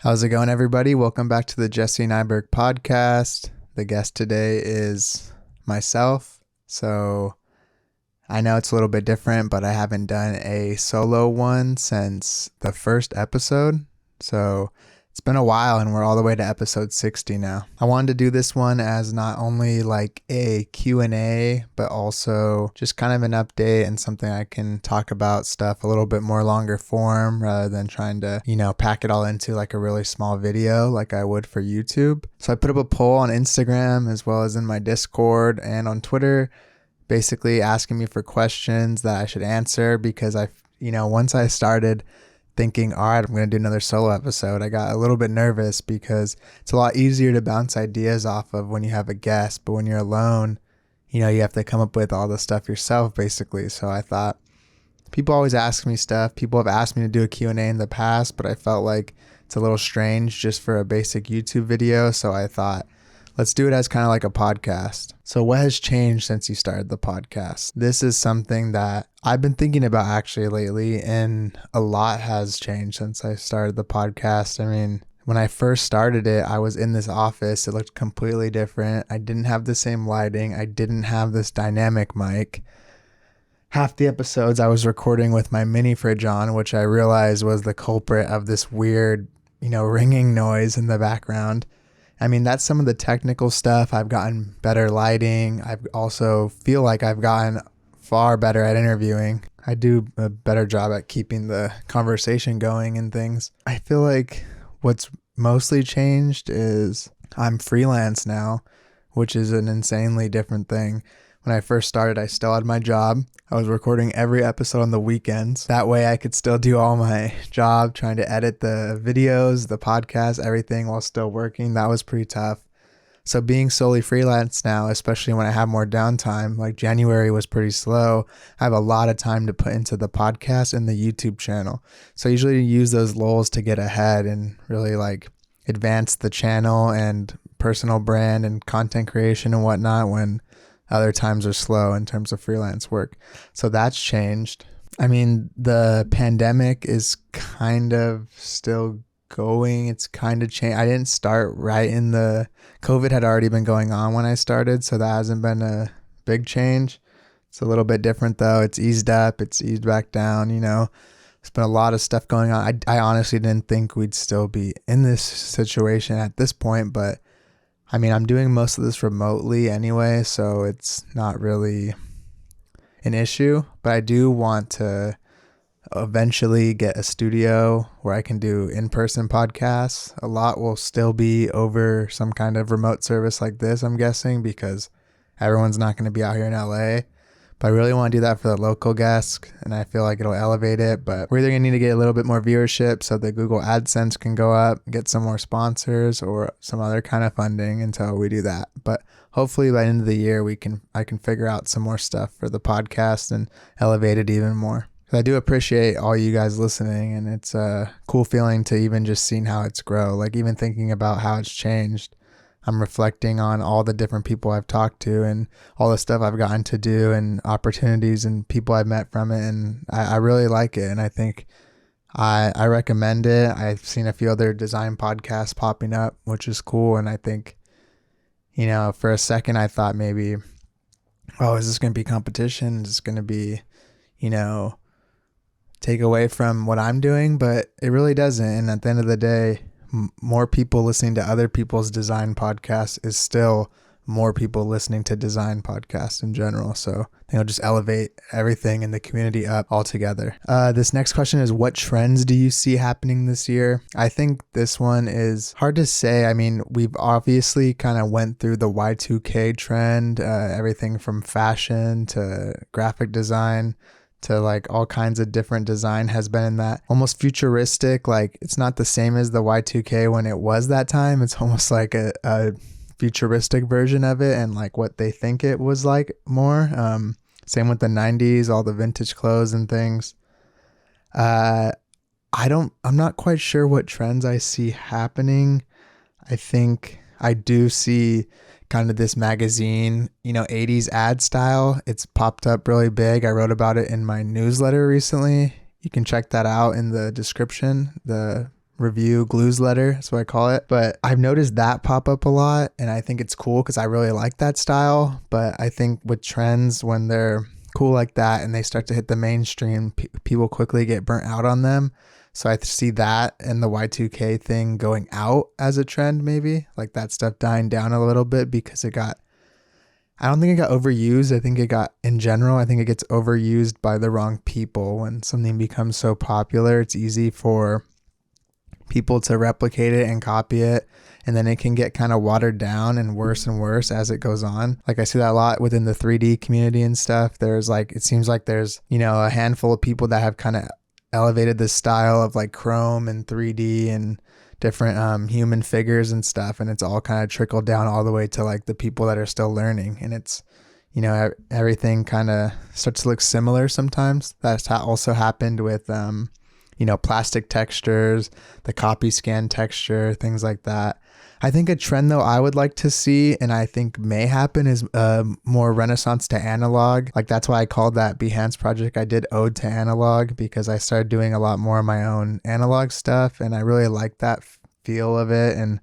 How's it going, everybody? Welcome back to the Jesse Nyberg podcast. The guest today is myself. So I know it's a little bit different, but I haven't done a solo one since the first episode. So it's been a while and we're all the way to episode 60 now. I wanted to do this one as not only like a Q&A, but also just kind of an update and something I can talk about stuff a little bit more longer form rather than trying to, pack it all into like a really small video like I would for YouTube. So I put up a poll on Instagram as well as in my Discord and on Twitter, basically asking me for questions that I should answer because once I started thinking, all right, I'm going to do another solo episode, I got a little bit nervous because it's a lot easier to bounce ideas off of when you have a guest, but when you're alone, you have to come up with all the stuff yourself basically. So I thought, people always ask me stuff. People have asked me to do a Q&A in the past, but I felt like it's a little strange just for a basic YouTube video. So I thought, let's do it as kind of like a podcast. So what has changed since you started the podcast? This is something that I've been thinking about actually lately, and a lot has changed since I started the podcast. I mean, when I first started it, I was in this office. It looked completely different. I didn't have the same lighting. I didn't have this dynamic mic. Half the episodes I was recording with my mini fridge on, which I realized was the culprit of this weird, ringing noise in the background. I mean, that's some of the technical stuff. I've gotten better lighting. I also feel like I've gotten far better at interviewing. I do a better job at keeping the conversation going and things. I feel like what's mostly changed is I'm freelance now, which is an insanely different thing. When I first started, I still had my job. I was recording every episode on the weekends. That way I could still do all my job, trying to edit the videos, the podcast, everything while still working. That was pretty tough. So being solely freelance now, especially when I have more downtime, like January was pretty slow. I have a lot of time to put into the podcast and the YouTube channel. So I usually use those lulls to get ahead and really like advance the channel and personal brand and content creation and whatnot when other times are slow in terms of freelance work. So that's changed. I mean, the pandemic is kind of still going. It's kind of changed. I didn't start right in the COVID had already been going on when I started. So that hasn't been a big change. It's a little bit different though. It's eased up. It's eased back down. There's been a lot of stuff going on. I honestly didn't think we'd still be in this situation at this point, but I mean, I'm doing most of this remotely anyway, so it's not really an issue, but I do want to eventually get a studio where I can do in-person podcasts. A lot will still be over some kind of remote service like this, I'm guessing, because everyone's not going to be out here in LA. But I really want to do that for the local guests, and I feel like it'll elevate it. But we're either going to need to get a little bit more viewership so the Google AdSense can go up, get some more sponsors or some other kind of funding until we do that. But hopefully by the end of the year, I can figure out some more stuff for the podcast and elevate it even more. I do appreciate all you guys listening, and it's a cool feeling to even just seeing how it's grow. Like even thinking about how it's changed. I'm reflecting on all the different people I've talked to and all the stuff I've gotten to do and opportunities and people I've met from it. And I really like it. And I think I recommend it. I've seen a few other design podcasts popping up, which is cool. And I think, for a second I thought maybe, oh, is this going to be competition? Is this going to be, take away from what I'm doing? But it really doesn't. And at the end of the day, more people listening to other people's design podcasts is still more people listening to design podcasts in general. So I think it'll just elevate everything in the community up altogether. This next question is, what trends do you see happening this year? I think this one is hard to say. I mean, we've obviously kind of went through the Y2K trend, everything from fashion to graphic design to like all kinds of different design has been in that almost futuristic. Like it's not the same as the Y2K when it was that time. It's almost like a futuristic version of it and like what they think it was like more. Same with the 90s, all the vintage clothes and things. I'm not quite sure what trends I see happening. I think I do see kind of this magazine, 80s ad style. It's popped up really big. I wrote about it in my newsletter recently. You can check that out in the description, the review newsletter. That's what I call it. But I've noticed that pop up a lot, and I think it's cool because I really like that style. But I think with trends, when they're cool like that and they start to hit the mainstream, people quickly get burnt out on them. So I see that and the Y2K thing going out as a trend, maybe like that stuff dying down a little bit because I don't think it got overused. I think it gets overused by the wrong people. When something becomes so popular, it's easy for people to replicate it and copy it. And then it can get kind of watered down and worse as it goes on. Like I see that a lot within the 3D community and stuff. It seems like there's, a handful of people that have kind of elevated this style of like chrome and 3D and different human figures and stuff, and it's all kind of trickled down all the way to like the people that are still learning, and it's everything kind of starts to look similar sometimes. That's also happened with plastic textures, the copy scan texture, things like that. I think a trend though I would like to see, and I think may happen, is more renaissance to analog. Like that's why I called that Behance project I did Ode to Analog, because I started doing a lot more of my own analog stuff, and I really like that feel of it, and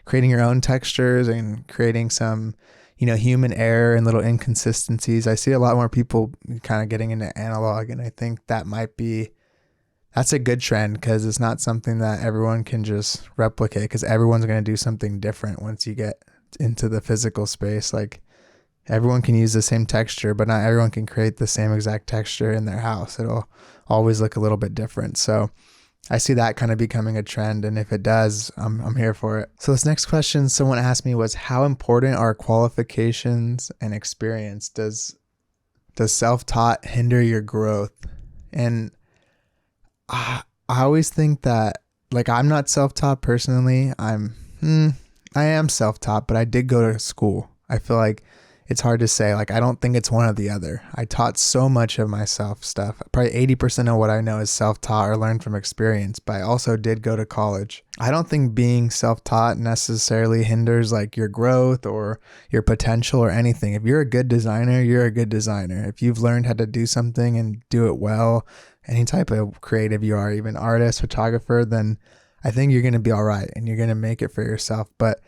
creating your own textures and creating some human error and little inconsistencies. I see a lot more people kind of getting into analog, and I think that's a good trend because it's not something that everyone can just replicate, because everyone's going to do something different once you get into the physical space. Like everyone can use the same texture, but not everyone can create the same exact texture in their house. It'll always look a little bit different. So I see that kind of becoming a trend, and if it does, I'm here for it. So this next question someone asked me was, how important are qualifications and experience? Does self-taught hinder your growth? And I always think that, like, I'm not self-taught personally. I am self-taught, but I did go to school. I feel like it's hard to say. Like, I don't think it's one or the other. I taught so much of myself stuff. Probably 80% of what I know is self-taught or learned from experience, but I also did go to college. I don't think being self-taught necessarily hinders like your growth or your potential or anything. If you're a good designer, you're a good designer. If you've learned how to do something and do it well, any type of creative you are, even artist, photographer, then I think you're going to be all right and you're going to make it for yourself. But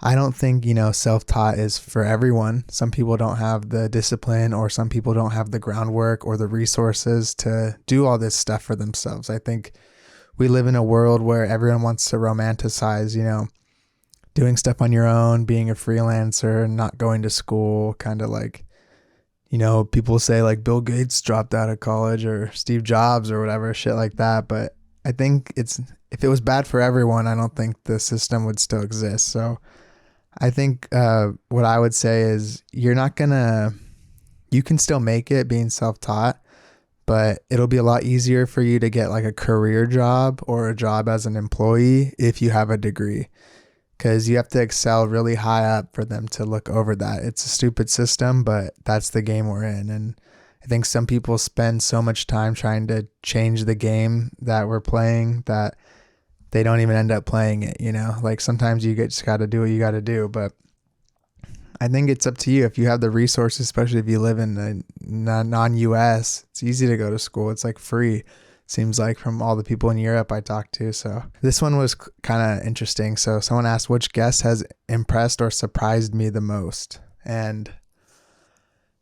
I don't think, self-taught is for everyone. Some people don't have the discipline, or some people don't have the groundwork or the resources to do all this stuff for themselves. I think we live in a world where everyone wants to romanticize, doing stuff on your own, being a freelancer, not going to school, kind of like, people say like Bill Gates dropped out of college or Steve Jobs or whatever, shit like that. But I think if it was bad for everyone, I don't think the system would still exist. So I think what I would say is you can still make it being self-taught, but it'll be a lot easier for you to get like a career job or a job as an employee if you have a degree. Because you have to excel really high up for them to look over that. It's a stupid system, but that's the game we're in. And I think some people spend so much time trying to change the game that we're playing that they don't even end up playing it, Like sometimes you just got to do what you got to do. But I think it's up to you. If you have the resources, especially if you live in the non-US, it's easy to go to school. It's like free. Seems like, from all the people in Europe I talked to. So this one was kind of interesting. So someone asked, which guest has impressed or surprised me the most? And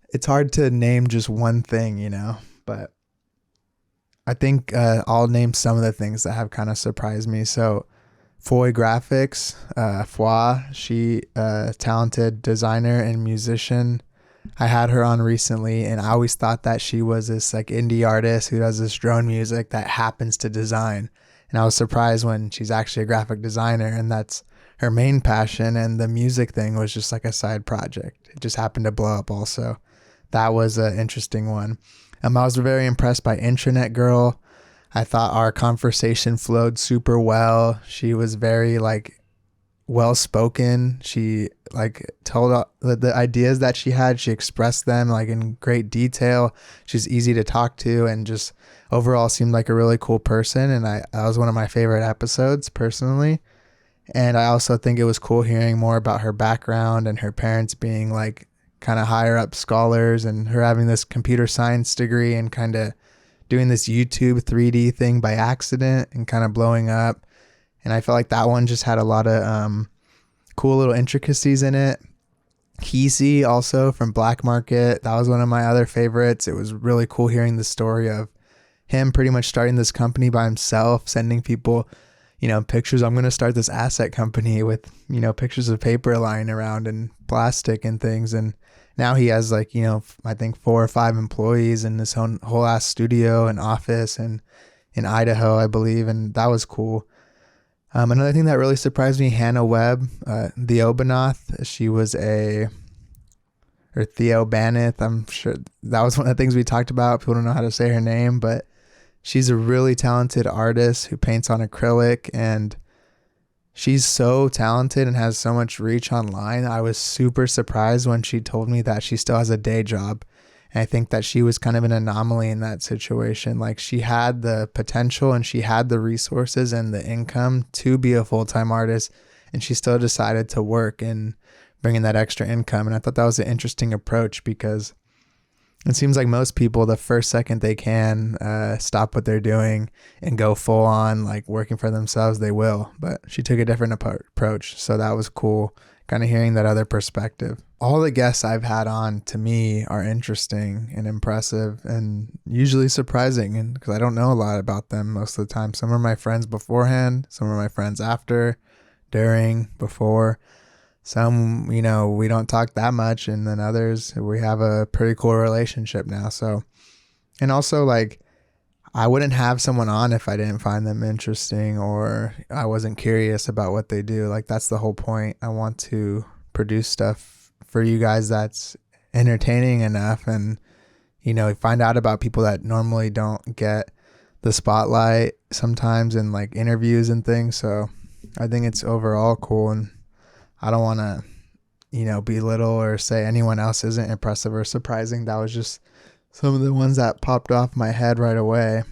it's hard to name just one thing, but I think I'll name some of the things that have kind of surprised me. So Foy Graphics, Foy, she a talented designer and musician. I had her on recently, and I always thought that she was this like indie artist who does this drone music that happens to design. And I was surprised when she's actually a graphic designer, and that's her main passion. And the music thing was just like a side project. It just happened to blow up also. That was an interesting one. I was very impressed by Intranet Girl. I thought our conversation flowed super well. She was very well spoken. She told the ideas that she had. She expressed them in great detail. She's easy to talk to, and just overall seemed like a really cool person. And that was one of my favorite episodes personally. And I also think it was cool hearing more about her background and her parents being kind of higher up scholars, and her having this computer science degree and kind of doing this YouTube 3D thing by accident and kind of blowing up. And I felt like that one just had a lot of cool little intricacies in it. Kesey also from Black Market, that was one of my other favorites. It was really cool hearing the story of him pretty much starting this company by himself, sending people, pictures. I'm going to start this asset company with, pictures of paper lying around and plastic and things. And now he has I think 4 or 5 employees in this whole ass studio and office and in Idaho, I believe. And that was cool. Another thing that really surprised me, Hannah Webb, the Obanoth, she was or Theo Baneth. I'm sure that was one of the things we talked about. People don't know how to say her name, but she's a really talented artist who paints on acrylic, and she's so talented and has so much reach online. I was super surprised when she told me that she still has a day job. And I think that she was kind of an anomaly in that situation. Like, she had the potential and she had the resources and the income to be a full-time artist, and she still decided to work and bring in that extra income. And I thought that was an interesting approach, because it seems like most people, the first second they can stop what they're doing and go full on like working for themselves, they will. But she took a different approach. So that was cool, kind of hearing that other perspective. All the guests I've had on, to me, are interesting and impressive and usually surprising, and because I don't know a lot about them most of the time. Some are my friends beforehand, some are my friends after, during, before. Some, we don't talk that much, and then others, we have a pretty cool relationship now. So, and also, like, I wouldn't have someone on if I didn't find them interesting or I wasn't curious about what they do. Like, that's the whole point. I want to produce stuff for you guys that's entertaining enough, and find out about people that normally don't get the spotlight sometimes in like interviews and things. So I think it's overall cool, and I don't want to belittle or say anyone else isn't impressive or surprising. That was just some of the ones that popped off my head right away.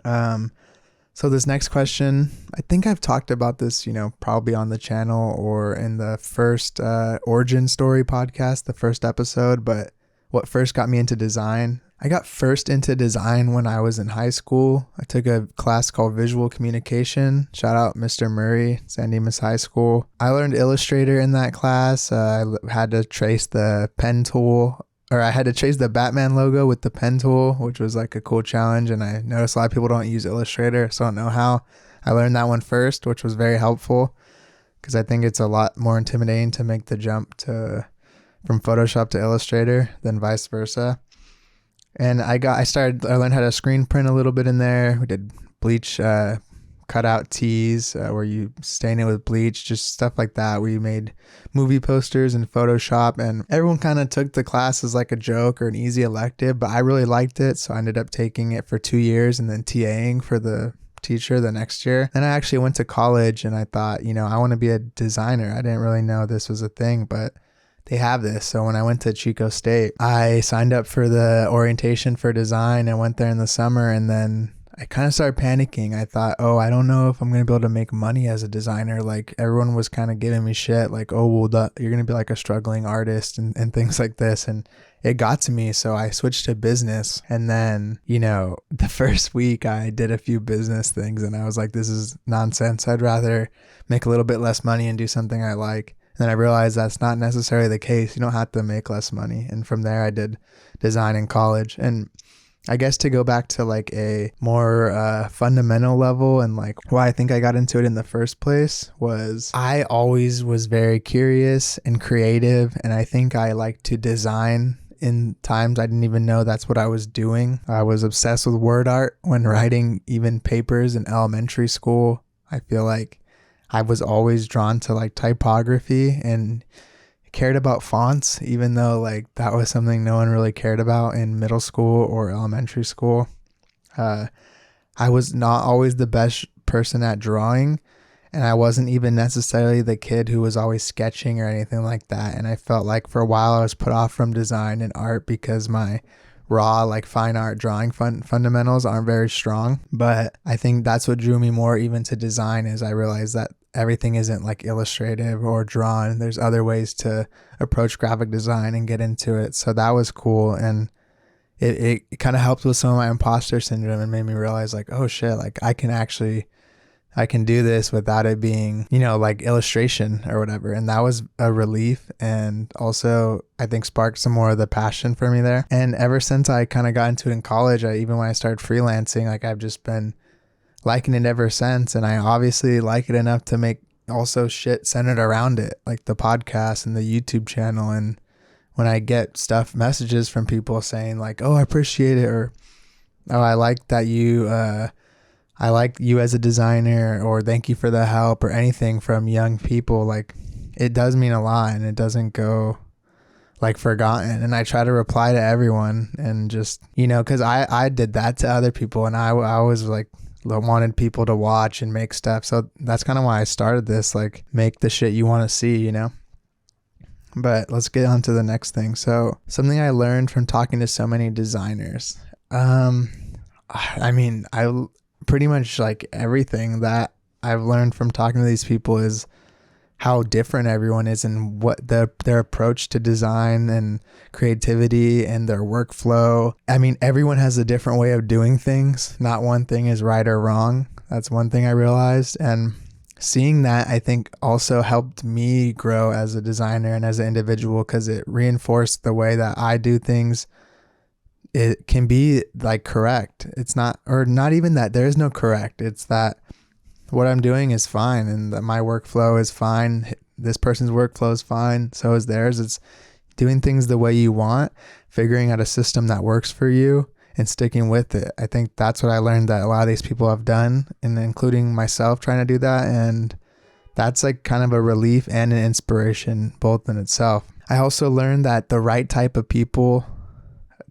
So this next question, I think I've talked about this, probably on the channel or in the first origin story podcast, the first episode, but what first got me into design. I got first into design when I was in high school. I took a class called Visual Communication. Shout out Mr. Murray, San Dimas High School. I learned Illustrator in that class. I had to trace the pen tool, or I had to trace the Batman logo with the pen tool, which was like a cool challenge. And I noticed a lot of people don't use Illustrator, so I don't know how. I learned that one first, which was very helpful, because I think it's a lot more intimidating to make the jump from Photoshop to Illustrator than vice versa. And I learned how to screen print a little bit in there. We did bleach cutout tees where you stain it with bleach, just stuff like that. We made movie posters in Photoshop, and everyone kind of took the class as like a joke or an easy elective, but I really liked it. So I ended up taking it for 2 years and then TAing for the teacher the next year. Then I actually went to college, and I thought, I want to be a designer. I didn't really know this was a thing, but they have this. So when I went to Chico State, I signed up for the orientation for design and went there in the summer, and then I kind of started panicking. I thought, I don't know if I'm going to be able to make money as a designer. Like, everyone was kind of giving me shit, like, you're going to be like a struggling artist and things like this. And it got to me. So I switched to business. And then, the first week I did a few business things, and I was like, this is nonsense. I'd rather make a little bit less money and do something I like. And then I realized that's not necessarily the case. You don't have to make less money. And from there, I did design in college. And I guess to go back to like a more fundamental level, and like why I think I got into it in the first place, was I always was very curious and creative. And I think I like to design in times I didn't even know that's what I was doing. I was obsessed with word art when writing even papers in elementary school. I feel like I was always drawn to like typography and cared about fonts, even though like that was something no one really cared about in middle school or elementary school. I was not always the best person at drawing, and I wasn't even necessarily the kid who was always sketching or anything like that. And I felt like for a while I was put off from design and art because my raw like fine art drawing fundamentals aren't very strong. But I think that's what drew me more even to design, is I realized that everything isn't like illustrative or drawn. There's other ways to approach graphic design and get into it. So that was cool, and it kind of helped with some of my imposter syndrome and made me realize like, oh shit, like I can actually I can do this without it being, like illustration or whatever. And that was a relief, and also I think sparked some more of the passion for me there. And ever since I kind of got into it in college, even when I started freelancing, like I've just been liking it ever since. And I obviously like it enough to make also shit centered around it, like the podcast and the YouTube channel. And when I get messages from people saying like, oh, I appreciate it, or oh, I like that I like you as a designer, or thank you for the help, or anything from young people, like it does mean a lot, and it doesn't go like forgotten. And I try to reply to everyone, and just, cause I did that to other people, and I was like, wanted people to watch and make stuff. So that's kind of why I started this, like make the shit you want to see, But let's get on to the next thing. So something I learned from talking to so many designers. I pretty much like everything that I've learned from talking to these people is how different everyone is, and what their approach to design and creativity and their workflow. Everyone has a different way of doing things. Not one thing is right or wrong. That's one thing I realized. And seeing that, I think, also helped me grow as a designer and as an individual, because it reinforced the way that I do things. It can be like correct. It's not, or not even that. There is no correct. It's that what I'm doing is fine, and that my workflow is fine. This person's workflow is fine. So is theirs. It's doing things the way you want, figuring out a system that works for you, and sticking with it. I think that's what I learned that a lot of these people have done, and including myself trying to do that. And that's like kind of a relief and an inspiration both in itself. I also learned that the right type of people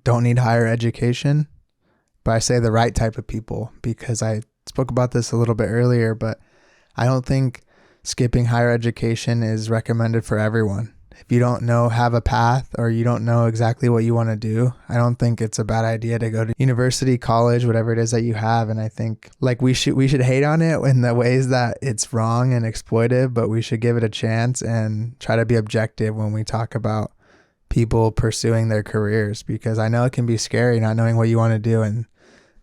don't need higher education, but I say the right type of people because I spoke about this a little bit earlier, but I don't think skipping higher education is recommended for everyone. If you don't have a path, or you don't know exactly what you want to do, I don't think it's a bad idea to go to university, college, whatever it is that you have. And I think like we should hate on it in the ways that it's wrong and exploitive, but we should give it a chance and try to be objective when we talk about people pursuing their careers, because I know it can be scary not knowing what you want to do, and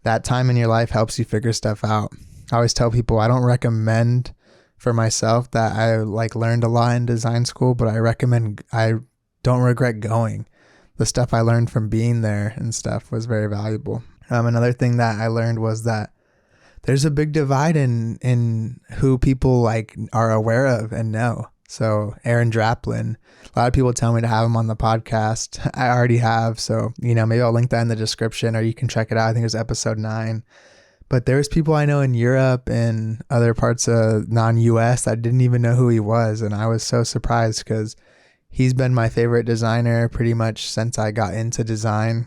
that time in your life helps you figure stuff out. I always tell people I don't recommend for myself that I like learned a lot in design school, but I don't regret going. The stuff I learned from being there and stuff was very valuable. Another thing that I learned was that there's a big divide in who people like are aware of and know. So Aaron Draplin, a lot of people tell me to have him on the podcast. I already have. So, maybe I'll link that in the description, or you can check it out. I think it was episode 9. But there's people I know in Europe and other parts of non-US that didn't even know who he was. And I was so surprised, because he's been my favorite designer pretty much since I got into design.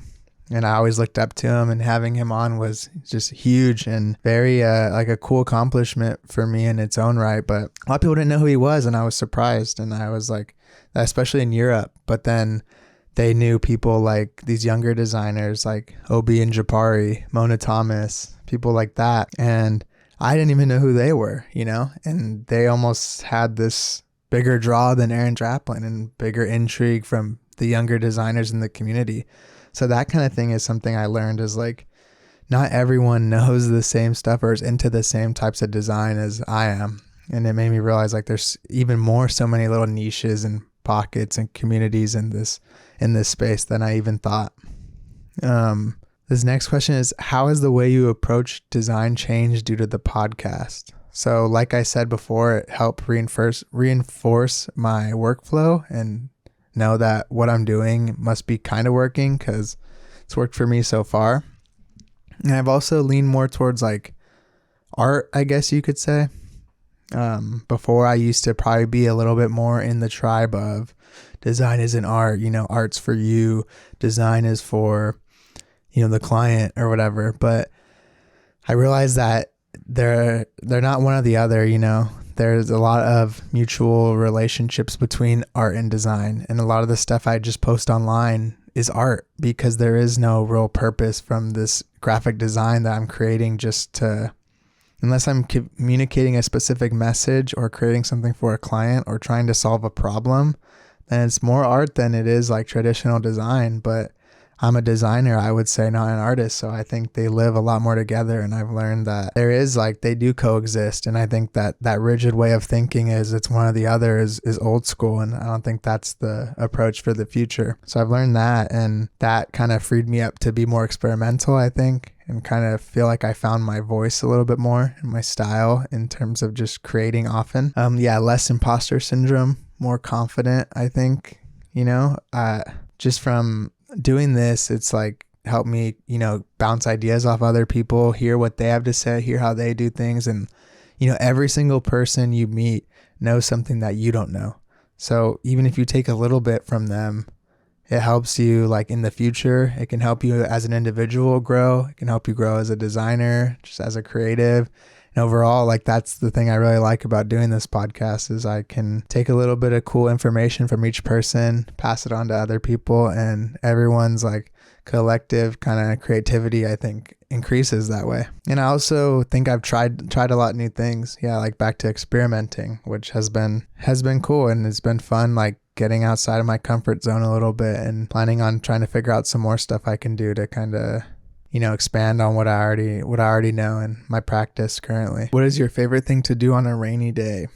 And I always looked up to him, and having him on was just huge and very like a cool accomplishment for me in its own right. But a lot of people didn't know who he was, and I was surprised. And I was like, especially in Europe. But then they knew people like these younger designers like Obi and Japari, Mona Thomas, people like that. And I didn't even know who they were, and they almost had this bigger draw than Aaron Draplin, and bigger intrigue from the younger designers in the community. So that kind of thing is something I learned, is like, not everyone knows the same stuff or is into the same types of design as I am. And it made me realize like there's even more, so many little niches and pockets and communities in this space than I even thought. This next question is, how has the way you approach design changed due to the podcast? So like I said before, it helped reinforce my workflow, and know that what I'm doing must be kind of working, because it's worked for me so far. And I've also leaned more towards like art, I guess you could say. Before, I used to probably be a little bit more in the tribe of design isn't art, art's for you, design is for, the client or whatever. But I realized that they're not one or the other, There's a lot of mutual relationships between art and design. And a lot of the stuff I just post online is art, because there is no real purpose from this graphic design that I'm creating unless I'm communicating a specific message or creating something for a client or trying to solve a problem, then it's more art than it is like traditional design. But I'm a designer, I would say, not an artist. So I think they live a lot more together. And I've learned that there is like, they do coexist. And I think that that rigid way of thinking is it's one or the other is old school. And I don't think that's the approach for the future. So I've learned that, and that kind of freed me up to be more experimental, I think, and kind of feel like I found my voice a little bit more and my style in terms of just creating often. Less imposter syndrome, more confident, I think, just from doing this, it's like helped me, bounce ideas off other people, hear what they have to say, hear how they do things. And, every single person you meet knows something that you don't know. So even if you take a little bit from them, it helps you like in the future. It can help you as an individual grow. It can help you grow as a designer, just as a creative. And overall, like that's the thing I really like about doing this podcast is I can take a little bit of cool information from each person, pass it on to other people, and everyone's like collective kind of creativity, I think, increases that way. And I also think I've tried a lot of new things. Yeah, like back to experimenting, which has been cool, and it's been fun, like getting outside of my comfort zone a little bit and planning on trying to figure out some more stuff I can do to kind of, expand on what I already know in my practice currently. What is your favorite thing to do on a rainy day?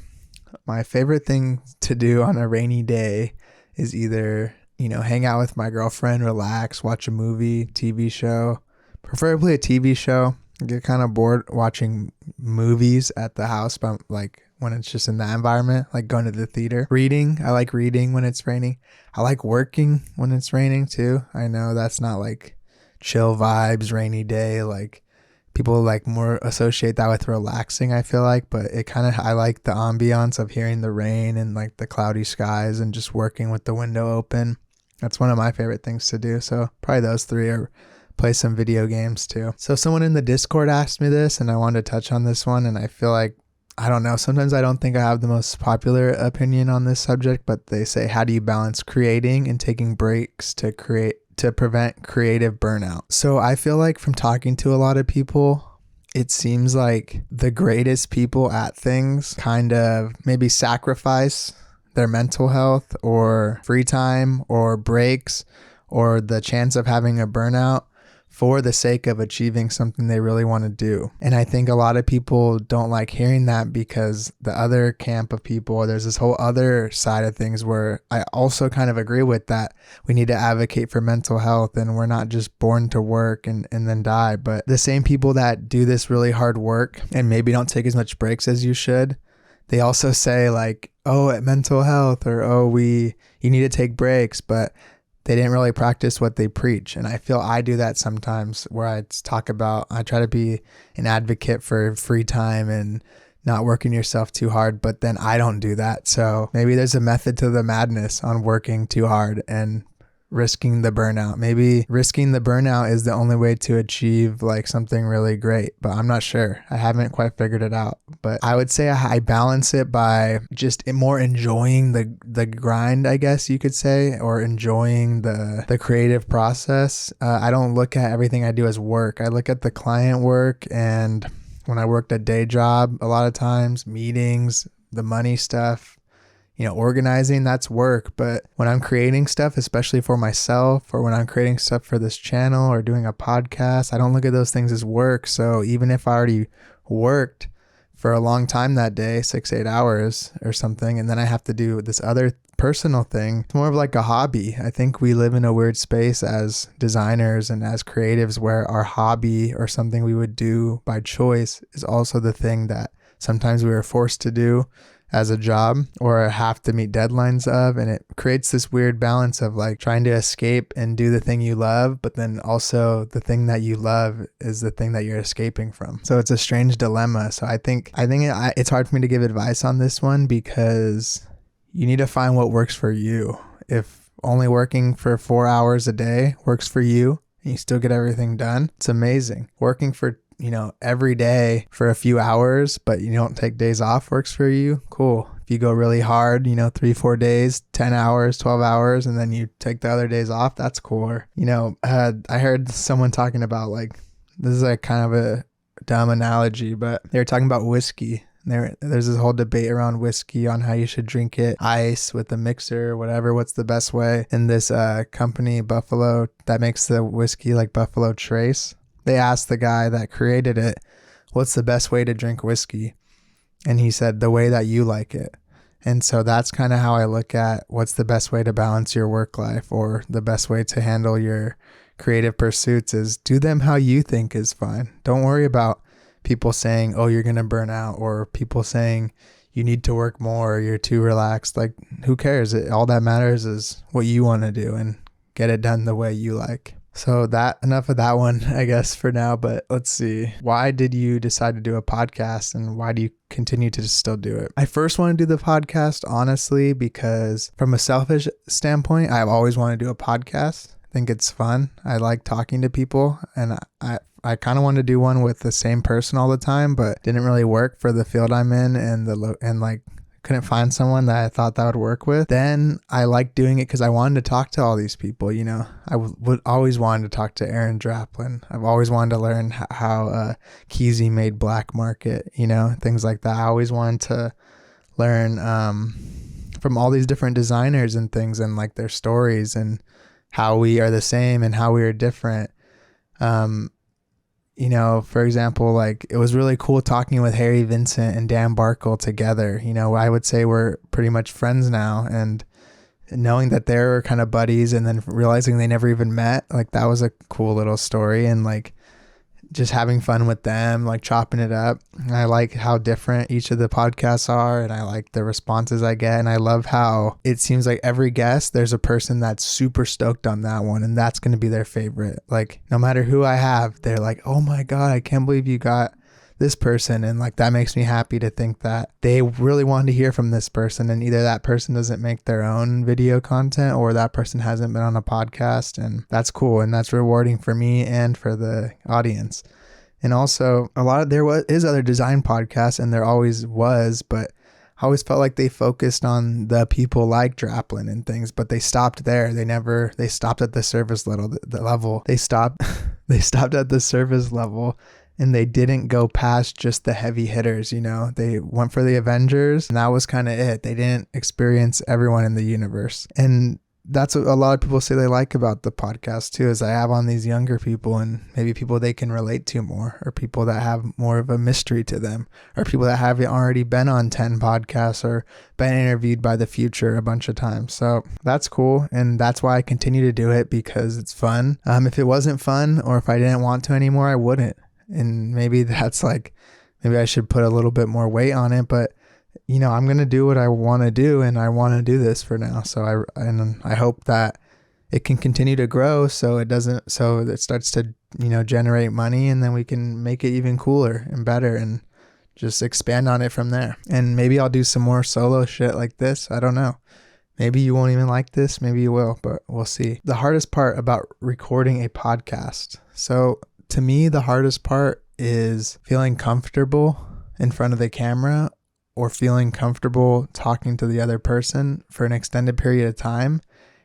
My favorite thing to do on a rainy day is either, hang out with my girlfriend, relax, watch a movie, TV show, preferably a TV show. I get kind of bored watching movies at the house, but like when it's just in that environment, like going to the theater. Reading, I like reading when it's raining. I like working when it's raining too. I know that's not like chill vibes, rainy day, like people like more associate that with relaxing, I feel like, but I like the ambiance of hearing the rain and like the cloudy skies and just working with the window open. That's one of my favorite things to do. So probably those three, or play some video games too. So someone in the Discord asked me this and I wanted to touch on this one, and I feel like, I don't know, sometimes I don't think I have the most popular opinion on this subject, but they say, how do you balance creating and taking breaks to prevent creative burnout? So I feel like from talking to a lot of people, it seems like the greatest people at things kind of maybe sacrifice their mental health or free time or breaks or the chance of having a burnout for the sake of achieving something they really want to do. And I think a lot of people don't like hearing that, because the other camp of people, there's this whole other side of things where I also kind of agree with that. We need to advocate for mental health, and we're not just born to work and then die. But the same people that do this really hard work and maybe don't take as much breaks as you should, they also say like, oh, mental health, or you need to take breaks, but they didn't really practice what they preach. And I feel I do that sometimes, where I try to be an advocate for free time and not working yourself too hard, but then I don't do that. So maybe there's a method to the madness on working too hard and risking the burnout. Maybe risking the burnout is the only way to achieve like something really great, but I'm not sure. I haven't quite figured it out, but I would say I balance it by just more enjoying the grind, I guess you could say, or enjoying the creative process. I don't look at everything I do as work. I look at the client work, and when I worked a day job, a lot of times meetings, the money stuff, organizing, that's work. But when I'm creating stuff, especially for myself, or when I'm creating stuff for this channel or doing a podcast, I don't look at those things as work. So even if I already worked for a long time that day, 6-8 hours or something, and then I have to do this other personal thing, it's more of like a hobby. I think we live in a weird space as designers and as creatives where our hobby, or something we would do by choice, is also the thing that sometimes we are forced to do as a job or have to meet deadlines of. And it creates this weird balance of like trying to escape and do the thing you love, but then also the thing that you love is the thing that you're escaping from. So it's a strange dilemma. So I think it's hard for me to give advice on this one, because you need to find what works for you. If only working for 4 hours a day works for you and you still get everything done, it's amazing. Working for every day for a few hours, but you don't take days off works for you, cool. If you go really hard, 3-4 days, 10 hours, 12 hours, and then you take the other days off, that's cool. I heard someone talking about, like, this is like kind of a dumb analogy, but they were talking about whiskey. There's this whole debate around whiskey on how you should drink it, ice with a mixer, whatever, what's the best way. And this company, Buffalo, that makes the whiskey, like Buffalo Trace, they asked the guy that created it, what's the best way to drink whiskey? And he said, the way that you like it. And so that's kind of how I look at what's the best way to balance your work life, or the best way to handle your creative pursuits is do them how you think is fine. Don't worry about people saying, oh, you're going to burn out, or people saying you need to work more, or you're too relaxed. Like, who cares? All that matters is what you want to do and get it done the way you like. So enough of that one, I guess, for now. But let's see. Why did you decide to do a podcast, and why do you continue to still do it? I first want to do the podcast, honestly, because from a selfish standpoint, I've always wanted to do a podcast. I think it's fun. I like talking to people, and I kind of wanted to do one with the same person all the time, but didn't really work for the field I'm in, and like couldn't find someone that I thought that would work with. Then I liked doing it because I wanted to talk to all these people. You know, I would always wanted to talk to Aaron Draplin. I've always wanted to learn how Keezy made Black Market, you know, things like that. I always wanted to learn from all these different designers and things, and like their stories, and how we are the same and how we are different. You know, for example, like it was really cool talking with Harry Vincent and Dan Barkle together. You know, I would say we're pretty much friends now, and knowing that they're kind of buddies, and then realizing they never even met, like that was a cool little story. And like just having fun with them, like chopping it up. And I like how different each of the podcasts are, and I like the responses I get. And I love how it seems like every guest, there's a person that's super stoked on that one, and that's going to be their favorite. Like no matter who I have, they're like, oh my God, I can't believe you got this person. And like that makes me happy to think that they really want to hear from this person, and either that person doesn't make their own video content, or that person hasn't been on a podcast. And that's cool, and that's rewarding for me and for the audience. And also is other design podcasts, and there always was, but I always felt like they focused on the people like Draplin and things, but they stopped there. They stopped at the service level. They stopped at the service level, and they didn't go past just the heavy hitters. You know, they went for the Avengers, and that was kind of it. They didn't experience everyone in the universe. And that's what a lot of people say they like about the podcast too, is I have on these younger people, and maybe people they can relate to more, or people that have more of a mystery to them, or people that haven't already been on 10 podcasts or been interviewed by the future a bunch of times. So that's cool. And that's why I continue to do it, because it's fun. If it wasn't fun, or if I didn't want to anymore, I wouldn't. And maybe I should put a little bit more weight on it, but you know, I'm going to do what I want to do, and I want to do this for now. So I hope that it can continue to grow, so it starts to, you know, generate money, and then we can make it even cooler and better, and just expand on it from there. And maybe I'll do some more solo shit like this. I don't know. Maybe you won't even like this. Maybe you will, but we'll see. The hardest part about recording a podcast. So to me, the hardest part is feeling comfortable in front of the camera, or feeling comfortable talking to the other person for an extended period of time,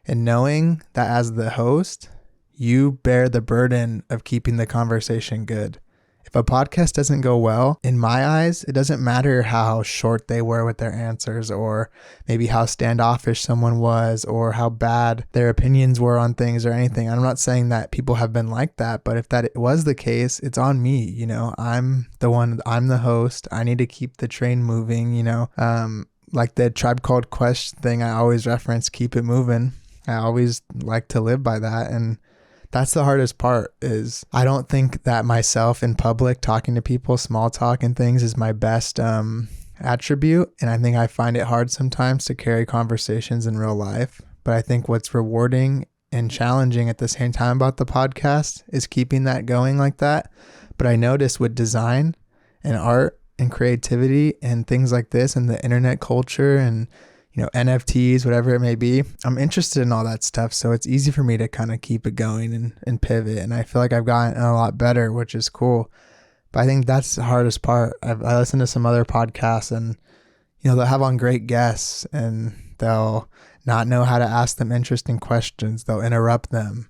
and knowing that as the host, you bear the burden of keeping the conversation good. If a podcast doesn't go well, in my eyes, it doesn't matter how short they were with their answers, or maybe how standoffish someone was, or how bad their opinions were on things or anything. I'm not saying that people have been like that, but if that was the case, it's on me. You know, I'm the host. I need to keep the train moving, you know, like the Tribe Called Quest thing I always reference, keep it moving. I always like to live by that. And that's the hardest part, is I don't think that myself in public, talking to people, small talk and things, is my best attribute. And I think I find it hard sometimes to carry conversations in real life. But I think what's rewarding and challenging at the same time about the podcast is keeping that going like that. But I notice with design and art and creativity and things like this, and the internet culture and, you know, NFTs, whatever it may be, I'm interested in all that stuff. So it's easy for me to kind of keep it going and pivot. And I feel like I've gotten a lot better, which is cool. But I think that's the hardest part. I listen to some other podcasts, and, you know, they'll have on great guests, and they'll not know how to ask them interesting questions. They'll interrupt them.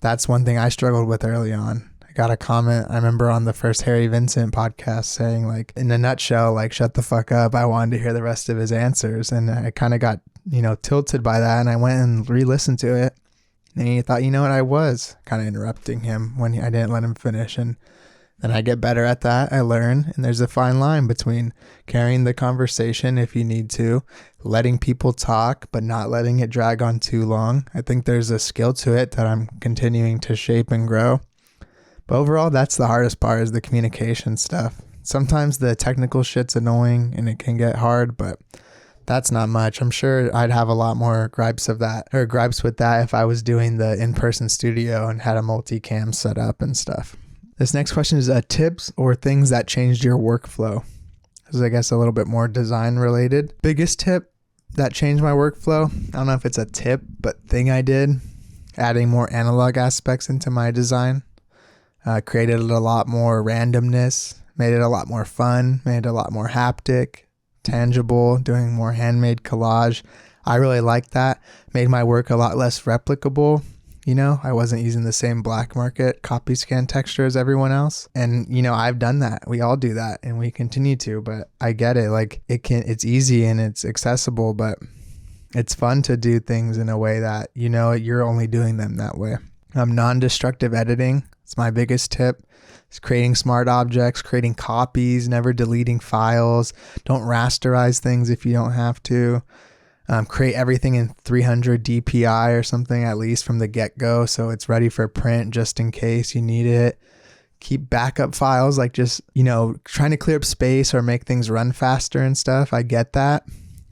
That's one thing I struggled with early on. I got a comment, I remember on the first Harry Vincent podcast saying like, in a nutshell, like, shut the fuck up. I wanted to hear the rest of his answers. And I kind of got, tilted by that. And I went and re-listened to it. And he thought, I was kind of interrupting him when I didn't let him finish. And then I get better at that. I learn. And there's a fine line between carrying the conversation if you need to, letting people talk, but not letting it drag on too long. I think there's a skill to it that I'm continuing to shape and grow. But overall, that's the hardest part, is the communication stuff. Sometimes the technical shit's annoying and it can get hard, but that's not much. I'm sure I'd have a lot more gripes with that if I was doing the in-person studio and had a multicam set up and stuff. This next question is tips or things that changed your workflow. This is, I guess, a little bit more design related. Biggest tip that changed my workflow, I don't know if it's a tip, but thing I did, adding more analog aspects into my design. Created a lot more randomness, made it a lot more fun, made it a lot more haptic, tangible, doing more handmade collage. I really liked that. Made my work a lot less replicable. I wasn't using the same black market copy scan texture as everyone else. And, I've done that. We all do that and we continue to, but I get it. Like it's easy and it's accessible, but it's fun to do things in a way that, you're only doing them that way. Non-destructive editing. It's my biggest tip. It's creating smart objects, creating copies, never deleting files. Don't rasterize things if you don't have to. Create everything in 300 DPI or something, at least from the get-go, so it's ready for print just in case you need it. Keep backup files, like just, trying to clear up space or make things run faster and stuff. I get that.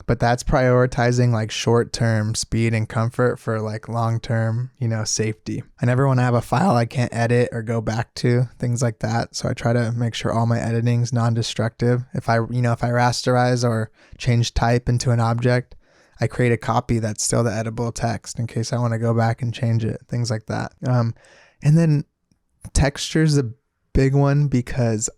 But that's prioritizing like short-term speed and comfort for like long-term, safety. I never want to have a file I can't edit or go back to, things like that. So I try to make sure all my editing's non-destructive. If I rasterize or change type into an object, I create a copy that's still the editable text in case I want to go back and change it, things like that. And then texture's a big one because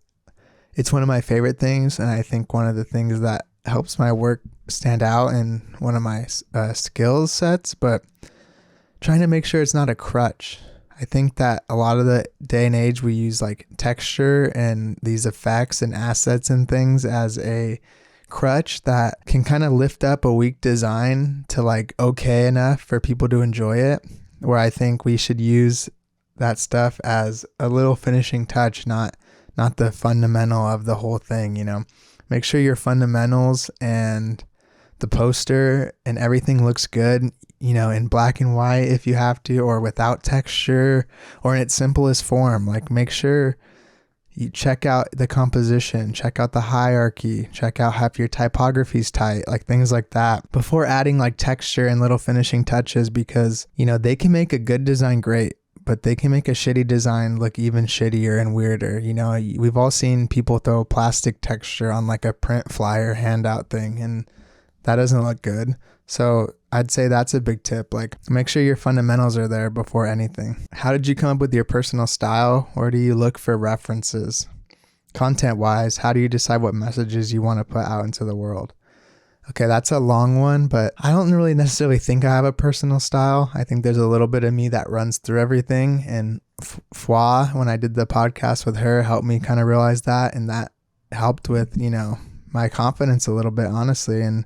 it's one of my favorite things. And I think one of the things that helps my work stand out in one of my skills sets, but trying to make sure it's not a crutch. I think that a lot of the day and age we use like texture and these effects and assets and things as a crutch that can kind of lift up a weak design to like okay enough for people to enjoy it, where I think we should use that stuff as a little finishing touch, not the fundamental of the whole thing. Make sure your fundamentals and the poster and everything looks good, in black and white if you have to, or without texture, or in its simplest form. Like make sure you check out the composition, check out the hierarchy, check out how your typography's tight, like things like that before adding like texture and little finishing touches, because, they can make a good design great, but they can make a shitty design look even shittier and weirder. We've all seen people throw plastic texture on like a print flyer handout thing, and that doesn't look good. So I'd say that's a big tip. Like make sure your fundamentals are there before anything. How did you come up with your personal style? Where do you look for references? Content wise, how do you decide what messages you want to put out into the world? Okay, that's a long one, but I don't really necessarily think I have a personal style. I think there's a little bit of me that runs through everything. And Fwa, when I did the podcast with her, helped me kind of realize that. And that helped with, my confidence a little bit, honestly. And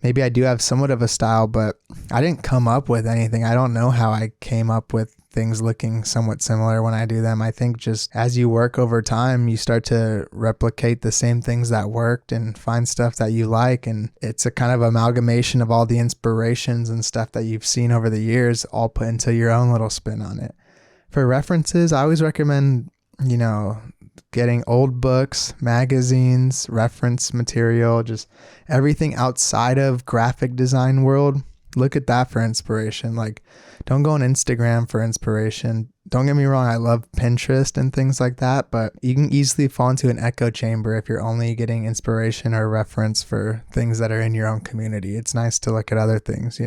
maybe I do have somewhat of a style, but I didn't come up with anything. I don't know how I came up with things looking somewhat similar when I do them. I think just as you work over time, you start to replicate the same things that worked and find stuff that you like. And it's a kind of amalgamation of all the inspirations and stuff that you've seen over the years, all put into your own little spin on it. For references, I always recommend, getting old books, magazines, reference material, just everything outside of graphic design world. Look at that for inspiration. Like, don't go on Instagram for inspiration. Don't get me wrong, I love Pinterest and things like that, but you can easily fall into an echo chamber if you're only getting inspiration or reference for things that are in your own community. It's nice to look at other things,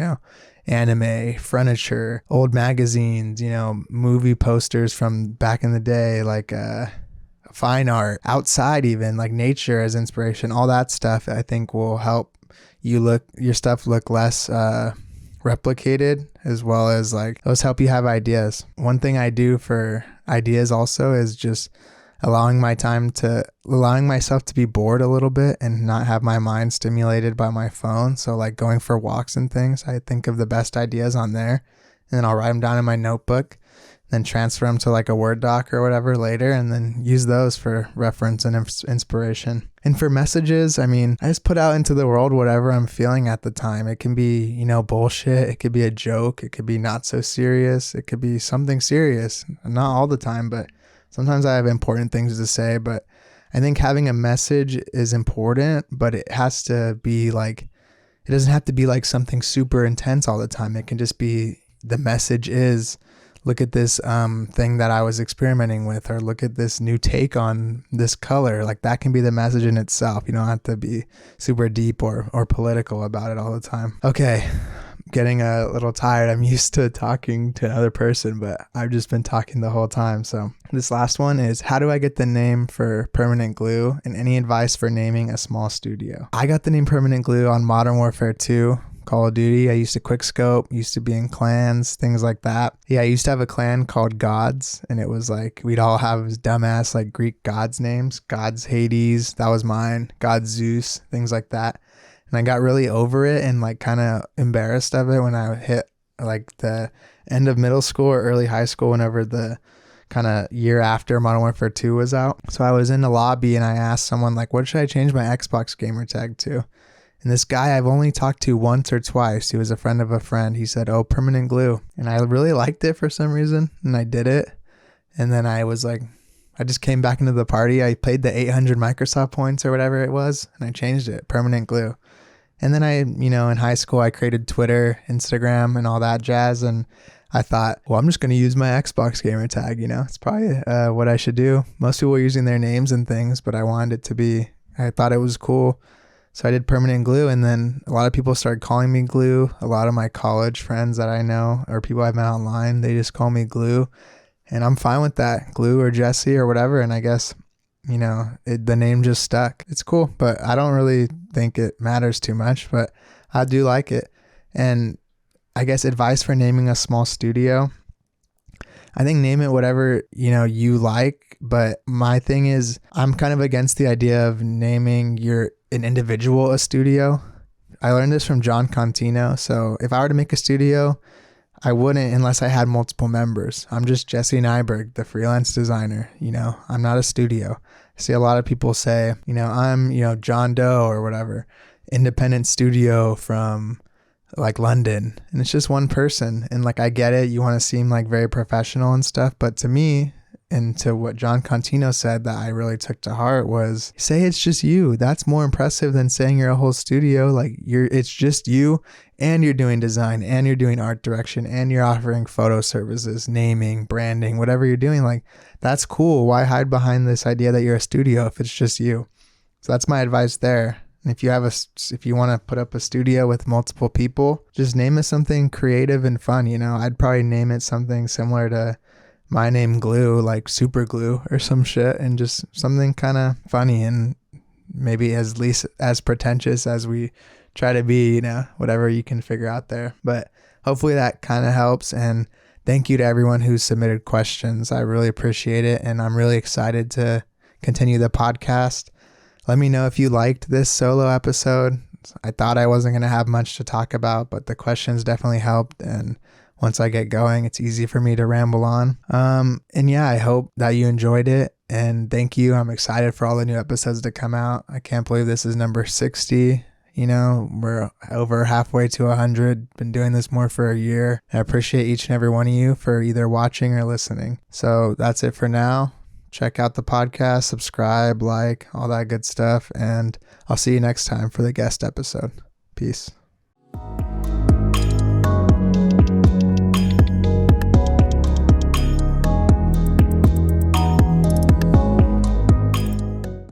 anime, furniture, old magazines, movie posters from back in the day, like fine art, outside even, like nature as inspiration. All that stuff I think will help your stuff look less replicated, as well as like those help you have ideas. One thing I do for ideas also is just allowing myself to be bored a little bit and not have my mind stimulated by my phone. So like going for walks and things, I think of the best ideas on there, and then I'll write them down in my notebook, then transfer them to like a Word doc or whatever later, and then use those for reference and inspiration. And for messages, I mean, I just put out into the world whatever I'm feeling at the time. It can be, bullshit. It could be a joke. It could be not so serious. It could be something serious. Not all the time, but sometimes I have important things to say. But I think having a message is important, but it has to be like, it doesn't have to be like something super intense all the time. It can just be, the message is, look at this thing that I was experimenting with, or look at this new take on this color. Like that can be the message in itself. You don't have to be super deep or political about it all the time. Okay, getting a little tired. I'm used to talking to another person, but I've just been talking the whole time. So this last one is, how do I get the name for Permanent Glue, and any advice for naming a small studio? I got the name Permanent Glue on Modern Warfare 2. Call of Duty. I used to quickscope, used to be in clans, things like that. Yeah, I used to have a clan called Gods, and it was like, we'd all have dumbass like Greek gods names. Gods Hades, that was mine. God Zeus, things like that. And I got really over it and like kind of embarrassed of it when I hit like the end of middle school or early high school, whenever the kind of year after Modern Warfare 2 was out. So I was in the lobby and I asked someone like, what should I change my Xbox gamer tag to? And this guy I've only talked to once or twice, he was a friend of a friend, he said, oh, Permanent Glue. And I really liked it for some reason, and I did it. And then I was like, I just came back into the party. I paid the 800 Microsoft points or whatever it was, and I changed it, Permanent Glue. And then I, in high school, I created Twitter, Instagram, and all that jazz. And I thought, well, I'm just going to use my Xbox gamer tag. It's probably what I should do. Most people were using their names and things, but I wanted it to be, I thought it was cool. So I did Permanent Glue, and then a lot of people started calling me Glue. A lot of my college friends that I know, or people I've met online, they just call me Glue. And I'm fine with that, Glue or Jesse or whatever. And I guess, the name just stuck. It's cool, but I don't really think it matters too much, but I do like it. And I guess advice for naming a small studio, I think name it whatever, you like. But my thing is, I'm kind of against the idea of naming an individual a studio. I learned this from John Contino. So if I were to make a studio, I wouldn't unless I had multiple members. I'm just Jesse Nyberg, the freelance designer. I'm not a studio. I see a lot of people say, I'm, John Doe or whatever, independent studio from like London. And it's just one person. And like, I get it. You want to seem like very professional and stuff. But to me, and to what John Contino said that I really took to heart was, say it's just you. That's more impressive than saying you're a whole studio. Like it's just you, and you're doing design, and you're doing art direction, and you're offering photo services, naming, branding, whatever you're doing. Like that's cool. Why hide behind this idea that you're a studio if it's just you? So that's my advice there. And if you want to put up a studio with multiple people, just name it something creative and fun. I'd probably name it something similar to my name, Glue, like Super Glue or some shit, and just something kind of funny and maybe as least as pretentious as we try to be, whatever you can figure out there. But hopefully that kind of helps. And thank you to everyone who submitted questions. I really appreciate it. And I'm really excited to continue the podcast. Let me know if you liked this solo episode. I thought I wasn't going to have much to talk about, but the questions definitely helped. And once I get going, it's easy for me to ramble on. And yeah, I hope that you enjoyed it. And thank you. I'm excited for all the new episodes to come out. I can't believe this is number 60. We're over halfway to 100. Been doing this more for a year. I appreciate each and every one of you for either watching or listening. So that's it for now. Check out the podcast, subscribe, like, all that good stuff. And I'll see you next time for the guest episode. Peace.